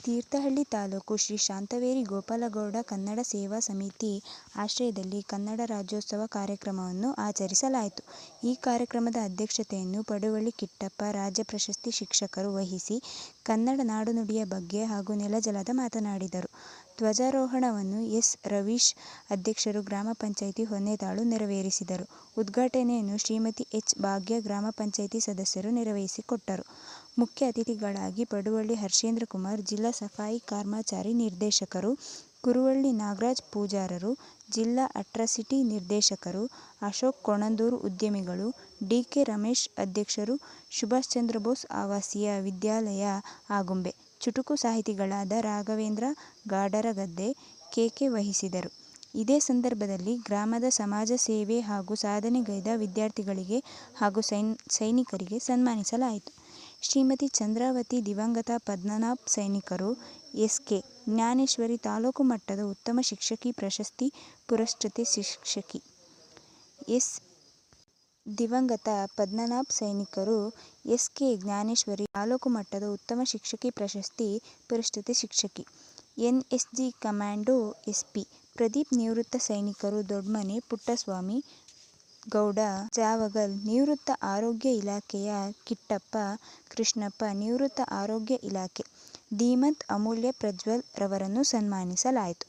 ತೀರ್ಥಹಳ್ಳಿ ತಾಲೂಕು ಶ್ರೀ ಶಾಂತವೇರಿ ಗೋಪಾಲಗೌಡ ಕನ್ನಡ ಸೇವಾ ಸಮಿತಿ ಆಶ್ರಯದಲ್ಲಿ ಕನ್ನಡ ರಾಜ್ಯೋತ್ಸವ ಕಾರ್ಯಕ್ರಮವನ್ನು ಆಚರಿಸಲಾಯಿತು. ಈ ಕಾರ್ಯಕ್ರಮದ ಅಧ್ಯಕ್ಷತೆಯನ್ನು ಪಡುವಳ್ಳಿ ಕಿಟ್ಟಪ್ಪ ರಾಜ್ಯ ಪ್ರಶಸ್ತಿ ಶಿಕ್ಷಕರು ವಹಿಸಿ ಕನ್ನಡ ನಾಡುನುಡಿಯ ಬಗ್ಗೆ ಹಾಗೂ ನೆಲಜಲದ ಮಾತನಾಡಿದರು. ಧ್ವಜಾರೋಹಣವನ್ನು ಎಸ್. ರವೀಶ್ ಅಧ್ಯಕ್ಷರು ಗ್ರಾಮ ಪಂಚಾಯಿತಿ ಹೊನ್ನೆತಾಳು ನೆರವೇರಿಸಿದರು. ಉದ್ಘಾಟನೆಯನ್ನು ಶ್ರೀಮತಿ ಎಚ್. ಭಾಗ್ಯ ಗ್ರಾಮ ಪಂಚಾಯಿತಿ ಸದಸ್ಯರು ನೆರವೇರಿಸಿಕೊಟ್ಟರು. ಮುಖ್ಯ ಅತಿಥಿಗಳಾಗಿ ಪಡುವಳ್ಳಿ ಹರ್ಷೇಂದ್ರ ಕುಮಾರ್ ಜಿಲ್ಲಾ ಸಫಾಯಿ ಕರ್ಮಚಾರಿ ನಿರ್ದೇಶಕರು, ಕುರುವಳ್ಳಿ ನಾಗರಾಜ್ ಪೂಜಾರರು, ಜಿಲ್ಲಾ ಅಟ್ರಾಸಿಟಿ ನಿರ್ದೇಶಕರು, ಅಶೋಕ್ ಕೋಣಂದೂರು ಉದ್ಯಮಿಗಳು, ಡಿ. ಕೆ. ರಮೇಶ್ ಅಧ್ಯಕ್ಷರು, ಸುಭಾಷ್ ಚಂದ್ರ ಬೋಸ್ ಆವಾಸೀಯ ವಿದ್ಯಾಲಯ ಆಗುಂಬೆ ಚುಟುಕು ಸಾಹಿತಿಗಳಾದ ರಾಘವೇಂದ್ರ ಗಾಡರಗದ್ದೆ ಕೆ. ವಹಿಸಿದರು. ಇದೇ ಸಂದರ್ಭದಲ್ಲಿ ಗ್ರಾಮದ ಸಮಾಜ ಸೇವೆ ಹಾಗೂ ಸಾಧನೆಗೈದ ವಿದ್ಯಾರ್ಥಿಗಳಿಗೆ ಹಾಗೂ ಸೈನಿಕರಿಗೆ ಸನ್ಮಾನಿಸಲಾಯಿತು. ಶ್ರೀಮತಿ ಚಂದ್ರಾವತಿ ದಿವಂಗತ ಪದ್ಮನಾಭ ಸೈನಿಕರು ಎಸ್. ಕೆ. ಜ್ಞಾನೇಶ್ವರಿ ತಾಲೂಕು ಮಟ್ಟದ ಉತ್ತಮ ಶಿಕ್ಷಕಿ ಪ್ರಶಸ್ತಿ ಪುರಸ್ಕೃತೆ ಶಿಕ್ಷಕಿ ಎಸ್. ದಿವಂಗತ ಪದ್ಮನಾಭ ಸೈನಿಕರು ಎಸ್. ಕೆ. ಜ್ಞಾನೇಶ್ವರಿ ತಾಲೂಕು ಮಟ್ಟದ ಉತ್ತಮ ಶಿಕ್ಷಕಿ ಪ್ರಶಸ್ತಿ ಪುರಸ್ಕೃತೆ ಶಿಕ್ಷಕಿ ಎನ್ಎಸ್ಜಿ ಕಮಾಂಡೋ ಎಸ್ಪಿ ಪ್ರದೀಪ್ ನಿವೃತ್ತ ಸೈನಿಕರು ದೊಡ್ಮನೆ ಪುಟ್ಟಸ್ವಾಮಿ ಗೌಡ ಜಾವಗಲ್ ನಿವೃತ್ತ ಆರೋಗ್ಯ ಇಲಾಖೆಯ ಕಿಟ್ಟಪ್ಪ ಕೃಷ್ಣಪ್ಪ ನಿವೃತ್ತ ಆರೋಗ್ಯ ಇಲಾಖೆ ಧೀಮಂತ್ ಅಮೂಲ್ಯ ಪ್ರಜ್ವಲ್ ರವರನ್ನು ಸನ್ಮಾನಿಸಲಾಯಿತು.